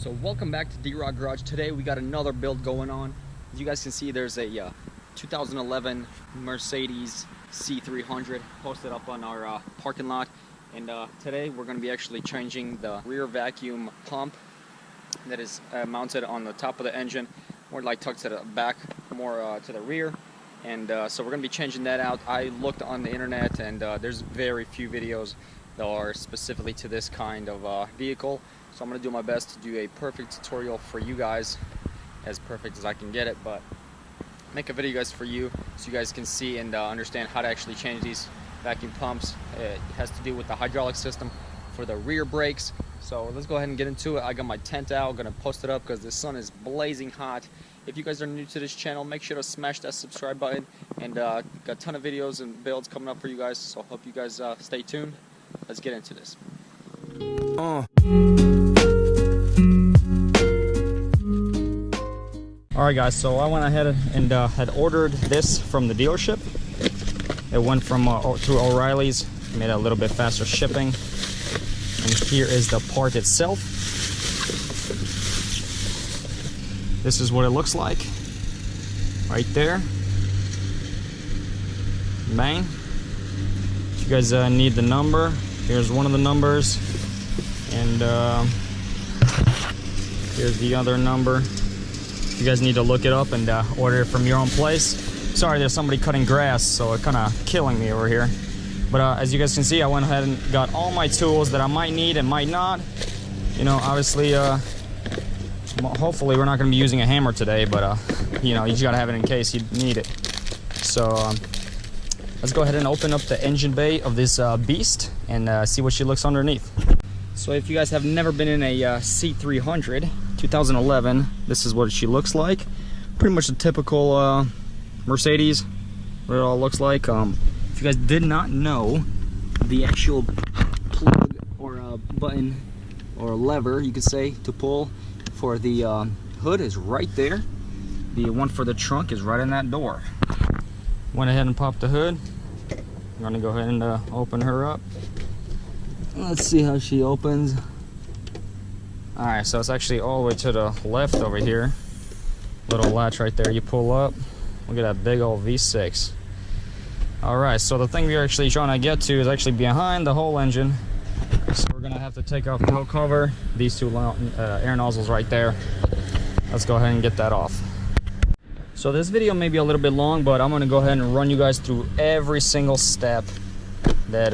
So welcome back to D.rock Garage. Today we got another build going on. As you guys can see, there's a 2011 Mercedes C300 posted up on our parking lot, and today we're going to be actually changing the rear vacuum pump that is mounted on the top of the engine, more like tucked to the back, more to the rear. And so we're going to be changing that out. I looked on the internet, and there's very few videos that are specifically to this kind of vehicle. So I'm going to do my best to do a perfect tutorial for you guys, as perfect as I can get it, but make a video guys for you so you guys can see and understand how to actually change these vacuum pumps. It has to do with the hydraulic system for the rear brakes. So let's go ahead and get into it. I got my tent out, I'm going to post it up because the sun is blazing hot. If you guys are new to this channel, make sure to smash that subscribe button, and got a ton of videos and builds coming up for you guys, so I hope you guys stay tuned. Let's get into this. Alright guys, so I went ahead and had ordered this from the dealership. It went from through O'Reilly's, made it a little bit faster shipping. And here is the part itself. This is what it looks like, right there. Bang. If you guys need the number, here's one of the numbers, and here's the other number. You guys need to look it up and order it from your own place. Sorry, there's somebody cutting grass, so it's kind of killing me over here. But as you guys can see, I went ahead and got all my tools that I might need and might not. You know, obviously, hopefully we're not going to be using a hammer today, but you know, you just got to have it in case you need it. So let's go ahead and open up the engine bay of this beast and see what she looks underneath. So if you guys have never been in a C300 2011, this is what she looks like. Pretty much a typical Mercedes, what it all looks like. If you guys did not know, the actual plug or button or lever, you could say, to pull for the hood is right there. The one for the trunk is right in that door. Went ahead and popped the hood. I'm gonna go ahead and open her up. Let's see how she opens. Alright, so it's actually all the way to the left over here. Little latch right there, you pull up. Look at that big old V6. Alright, so the thing we're actually trying to get to is actually behind the whole engine. So we're gonna have to take off the whole cover, these two air nozzles right there. Let's go ahead and get that off. So this video may be a little bit long, but I'm gonna go ahead and run you guys through every single step that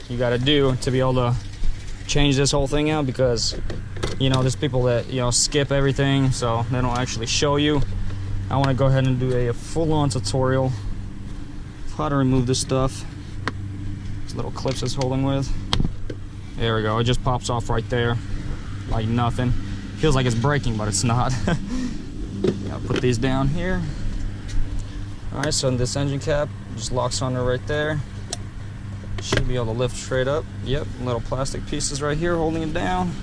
you gotta do to be able to change this whole thing out, because you know, there's people that, you know, skip everything, so they don't actually show you. I want to go ahead and do a full-on tutorial of how to remove this stuff. These little clips it's holding with. There we go. It just pops off right there like nothing. Feels like it's breaking, but it's not. I'll put these down here. Alright, so this engine cap just locks on there right there. Should be able to lift straight up. Yep, little plastic pieces right here holding it down.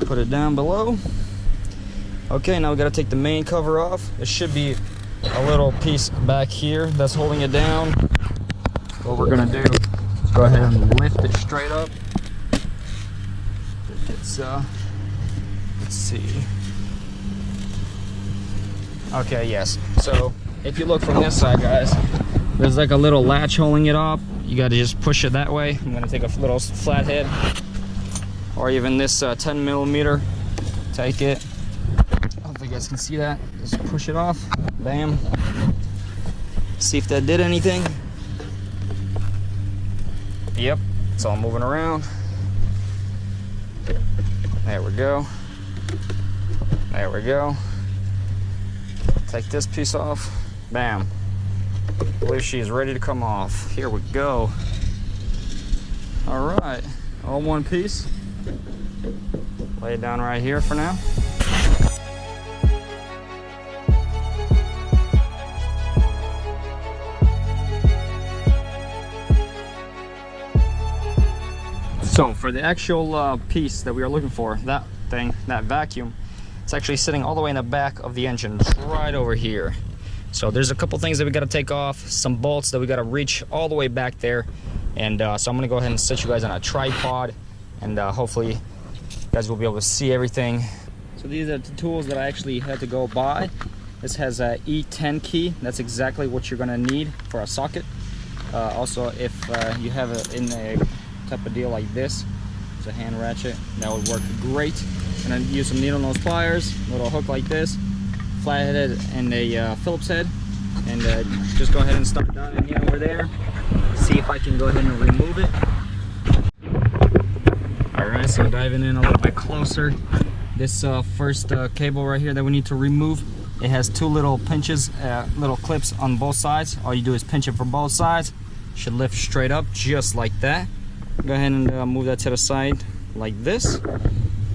Put it down below. Okay, now we got to take the main cover off. There should be a little piece back here that's holding it down. What we're gonna do is go ahead and lift it straight up. It's let's see. Okay, yes. So if you look from this side, guys, there's like a little latch holding it up. You got to just push it that way. I'm gonna take a little flathead, or even this 10 millimeter. Take it. I hope you guys can see that. Just push it off. Bam. See if that did anything. Yep, it's all moving around. There we go. There we go. Take this piece off. Bam. I believe she is ready to come off. Here we go. All right, all one piece. Lay it down right here for now. So for the actual piece that we are looking for, that thing, that vacuum, it's actually sitting all the way in the back of the engine, right over here. So there's a couple things that we got to take off, some bolts that we got to reach all the way back there. And so I'm going to go ahead and set you guys on a tripod, and hopefully You guys will be able to see everything. So these are the tools that I actually had to go buy. This has a E10 key. That's exactly what you're gonna need for a socket. Also, if you have it in a type of deal like this, it's a hand ratchet, that would work great. And then use some needle nose pliers, little hook like this, flathead and a Phillips head, and just go ahead and start down in here over there. See if I can go ahead and remove it. Alright, so diving in a little bit closer. This first cable right here that we need to remove, it has two little pinches, little clips on both sides. All you do is pinch it for both sides. Should lift straight up just like that. Go ahead and move that to the side like this.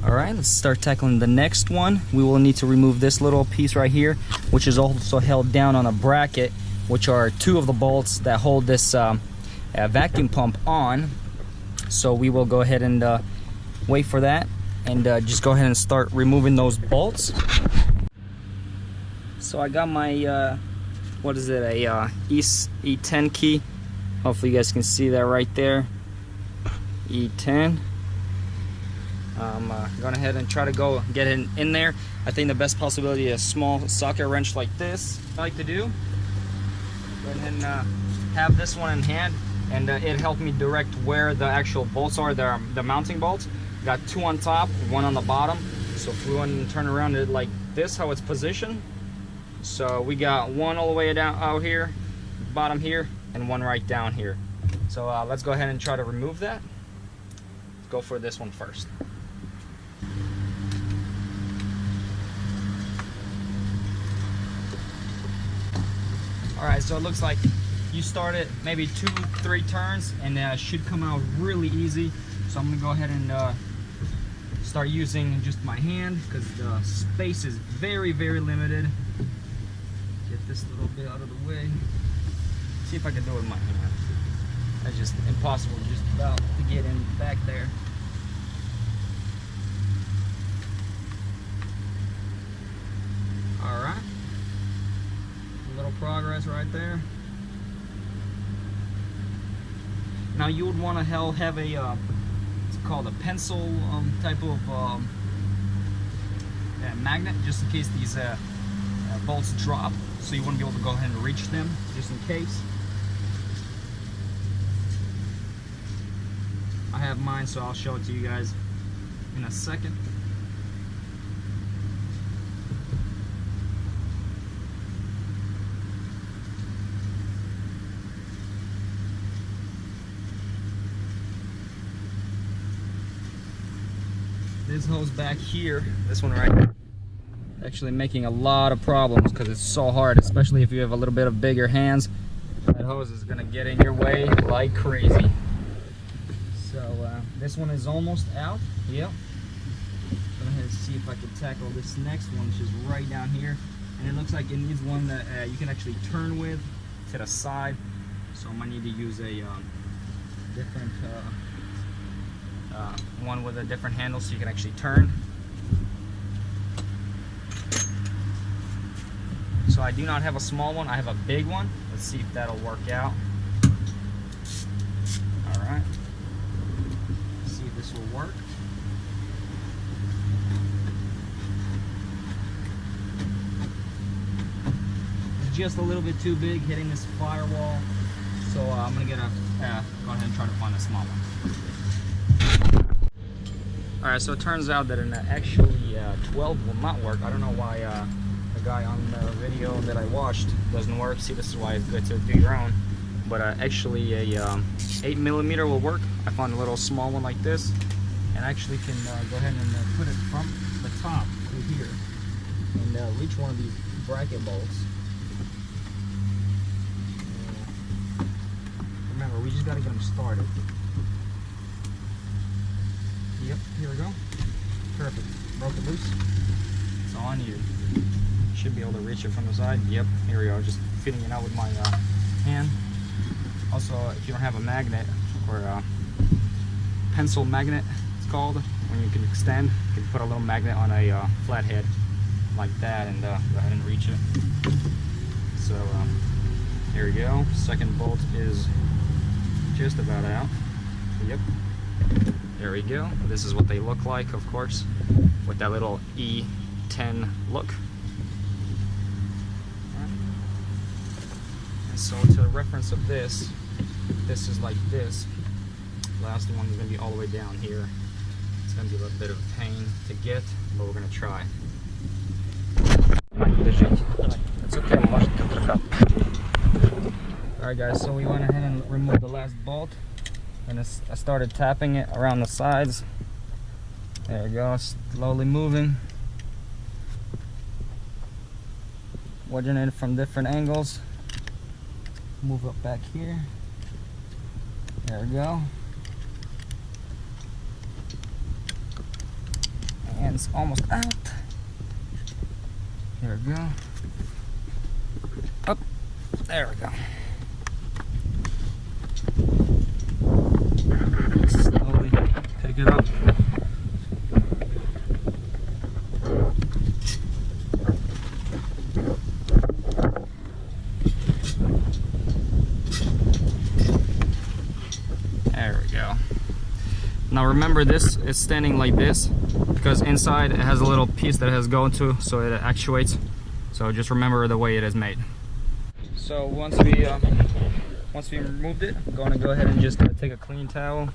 Alright, let's start tackling the next one. We will need to remove this little piece right here, which is also held down on a bracket, which are two of the bolts that hold this vacuum pump on. So we will go ahead and wait for that, and just go ahead and start removing those bolts. So I got my what is it, a E10 key. Hopefully you guys can see that right there, E10. I'm going ahead and try to go get it in there. I think the best possibility is a small socket wrench like this. I like to do, go ahead and have this one in hand, and it helped me direct where the actual bolts are. They're the mounting bolts. Got two on top, one on the bottom. So if we want to turn around it like this, how it's positioned. So we got one all the way down out here, bottom here, and one right down here. So let's go ahead and try to remove that. Let's go for this one first. Alright, so it looks like you start it maybe 2-3 turns, and it should come out really easy. So I'm going to go ahead and start using just my hand, because the space is very, very limited. Get this little bit out of the way. See if I can do it with my hand. That's just impossible, just about to get in back there. Alright. A little progress right there. Now you would want to have a it's called a pencil type of magnet, just in case these bolts drop, so you want to be able to go ahead and reach them just in case. I have mine, so I'll show it to you guys in a second. This hose back here, this one right here, actually making a lot of problems because it's so hard, especially if you have a little bit of bigger hands. That hose is gonna get in your way like crazy. So this one is almost out. Yep. Go ahead and see if I can tackle this next one, which is right down here. And it looks like it needs one that you can actually turn with to the side. So I might need to use a different one with a different handle so you can actually turn. So I do not have a small one, I have a big one. Let's see if that'll work out. Alright. See if this will work. It's just a little bit too big, hitting this firewall. So I'm gonna get a go ahead and try to find a small one. Alright, so it turns out that an actually 12 will not work. I don't know why the guy on the video that I watched doesn't work. See, this is why it's good to do your own. But actually a 8mm will work. I found a little small one like this, and actually can go ahead and put it from the top through here and reach one of these bracket bolts. Remember, we just got to get them started. Yep, here we go. Perfect. Broke it loose. It's all on you. Should be able to reach it from the side. Yep, here we go. Just fitting it out with my hand. Also, if you don't have a magnet, or a pencil magnet, it's called, when you can extend, you can put a little magnet on a flathead like that and go ahead and reach it. So, here we go. Second bolt is just about out. Yep. There we go. This is what they look like, of course, with that little E10 look. And so to the reference of this is like this. Last one is going to be all the way down here. It's going to be a little bit of a pain to get, but we're going to try. It's okay. Alright guys, so we went ahead and removed the last bolt, and I started tapping it around the sides. There we go, slowly moving. Wedging it from different angles. Move up back here. There we go. And it's almost out. There we go. Up. There we go. Slowly pick it up. There we go. Now remember, this is standing like this because inside it has a little piece that it has go to, so it actuates. So just remember the way it is made. So once we removed it, I'm going to go ahead and just take a clean towel,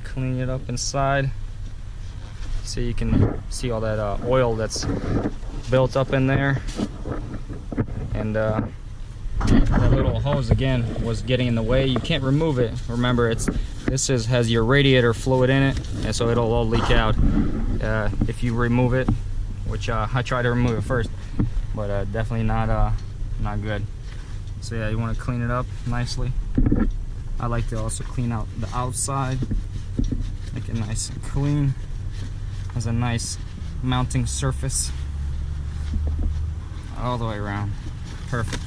clean it up inside, so you can see all that oil that's built up in there. And that little hose again was getting in the way. You can't remove it. Remember, this has your radiator fluid in it, and so it'll all leak out if you remove it, which I tried to remove it first, but definitely not good. So yeah, you want to clean it up nicely. I like to also clean out the outside, make it nice and clean. Has a nice mounting surface all the way around. Perfect.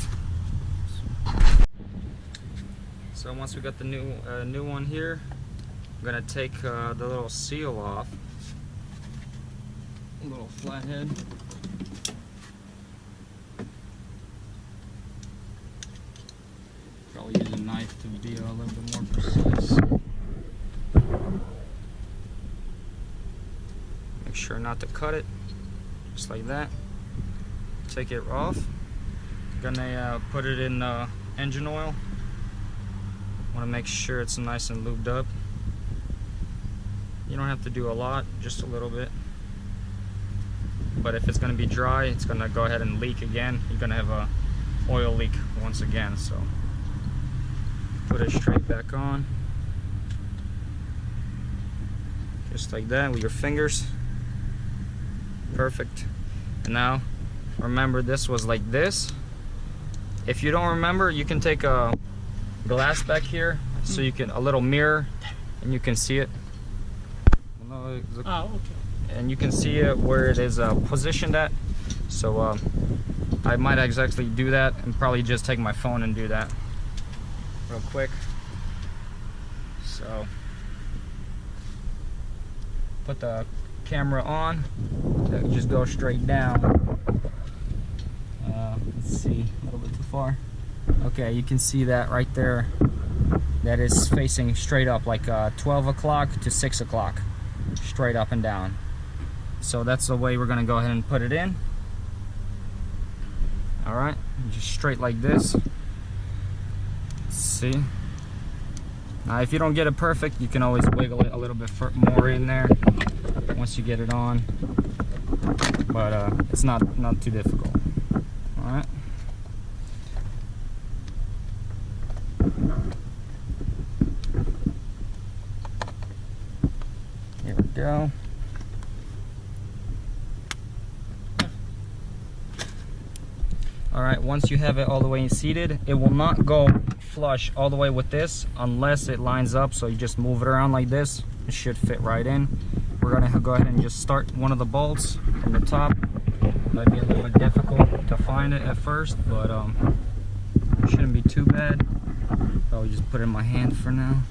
So once we got the new one here, I'm gonna take the little seal off. A little flathead. Probably use a knife to be a little bit more precise. Make sure not to cut it, just like that. Take it off. Gonna put it in engine oil. Want to make sure it's nice and lubed up. You don't have to do a lot, just a little bit. But if it's going to be dry, it's going to go ahead and leak again. You're going to have a oil leak once again. So put it straight back on, just like that with your fingers. Perfect. And now remember, this was like this. If you don't remember, you can take a glass back here, so you can, a little mirror, and you can see it. Oh, okay. And you can see it where it is positioned at. So I might exactly do that, and probably just take my phone and do that real quick. So put the camera on, just go straight down. Let's see, a little bit too far. Okay, you can see that right there. That is facing straight up, like 12 o'clock to 6 o'clock, straight up and down. So that's the way we're gonna go ahead and put it in. All right, just straight like this. Let's see. Now, if you don't get it perfect, you can always wiggle it a little bit more in there once you get it on. But it's not too difficult. All right. Here we go. All right, once you have it all the way seated, it will not go flush all the way with this unless it lines up. So you just move it around like this. It should fit right in. We're gonna go ahead and just start one of the bolts from the top. Might be a little bit difficult to find it at first, but it shouldn't be too bad. I'll just put it in my hand for now.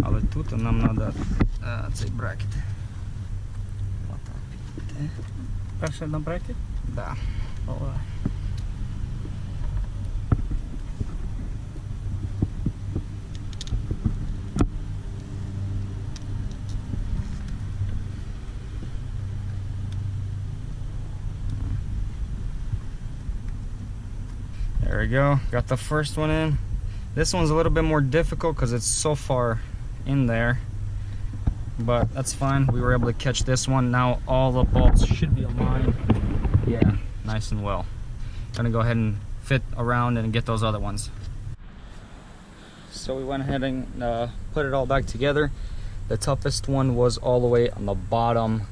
Ale тут нам надо цей брекет. Перше на брекет? Да. we go. Got the first one in. This one's a little bit more difficult because it's so far in there, but that's fine. We were able to catch this one. Now all the bolts should be aligned. Yeah, nice and well. Gonna go ahead and fit around and get those other ones. So we went ahead and put it all back together. The toughest one was all the way on the bottom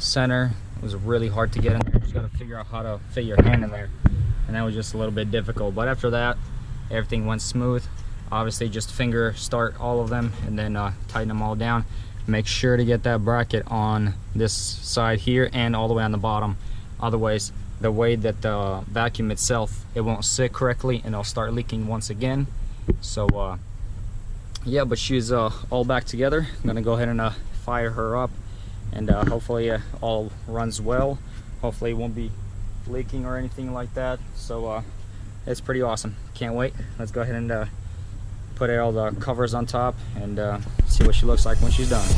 center. It was really hard to get in there. You just gotta figure out how to fit your hand in there, and that was just a little bit difficult. But after that, everything went smooth. Obviously, just finger start all of them and then tighten them all down. Make sure to get that bracket on this side here and all the way on the bottom. Otherwise, the way that the vacuum itself, it won't sit correctly and it'll start leaking once again. So yeah, but she's all back together. I'm gonna go ahead and fire her up, and hopefully all runs well. Hopefully it won't be leaking or anything like that. So it's pretty awesome. Can't wait. Let's go ahead and put all the covers on top and see what she looks like when she's done.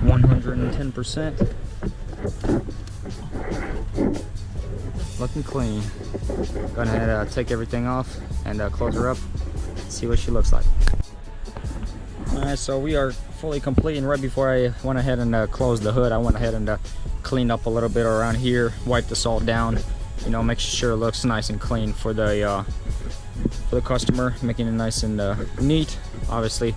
110%. Looking clean. Go ahead and take everything off and close her up. See what she looks like. Alright, so we are fully complete, and right before I went ahead and closed the hood, I went ahead and cleaned up a little bit around here, wiped this all down, you know, make sure it looks nice and clean for the customer, making it nice and neat. Obviously,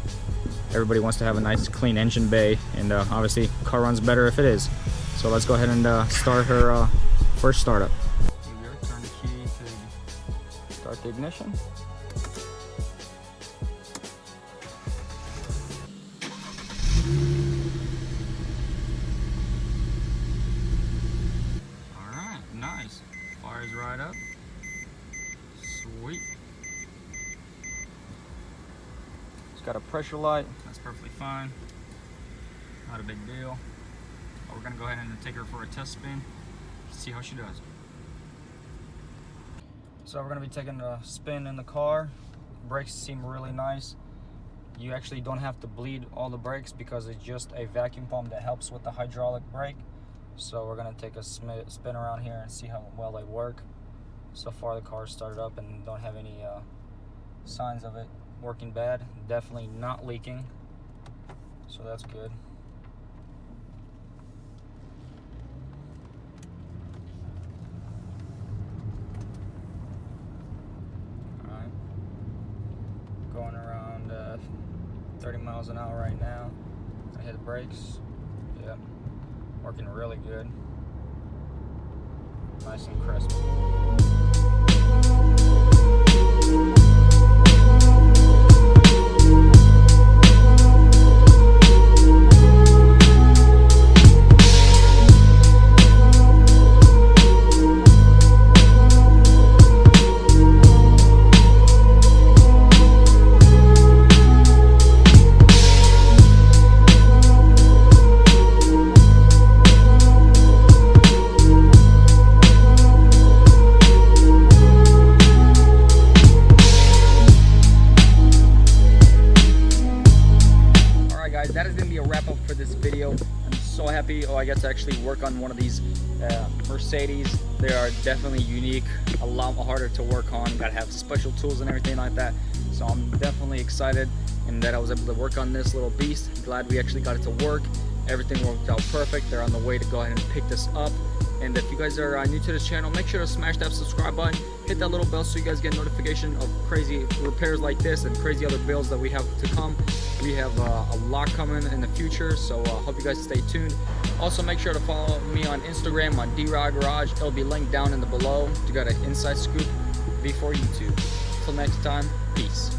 everybody wants to have a nice clean engine bay, and obviously car runs better if it is. So let's go ahead and start her first startup. Turn the key to start the ignition. Alright, nice. Fires right up. Sweet. It's got a pressure light. That's perfectly fine. Not a big deal. But we're gonna go ahead and take her for a test spin, see how she does. So we're gonna be taking a spin in the car. Brakes seem really nice. You actually don't have to bleed all the brakes because it's just a vacuum pump that helps with the hydraulic brake. So we're gonna take a spin around here and see how well they work. So far the car started up and don't have any signs of it working bad. Definitely not leaking, so that's good. Alright, going around 30 miles an hour right now. I hit the brakes. Yep, working really good. Nice and crisp. That is going to be a wrap up for this video. I'm so happy I get to actually work on one of these Mercedes. They are definitely unique, a lot harder to work on. Got to have special tools and everything like that. So I'm definitely excited and that I was able to work on this little beast. Glad we actually got it to work. Everything worked out perfect. They're on the way to go ahead and pick this up. And if you guys are new to this channel, make sure to smash that subscribe button, hit that little bell so you guys get notification of crazy repairs like this and crazy other builds that we have to come. We have a lot coming in the future, so hope you guys stay tuned. Also, make sure to follow me on Instagram on d.rock garage. It'll be linked down in the below to get an inside scoop before YouTube. Until next time, peace.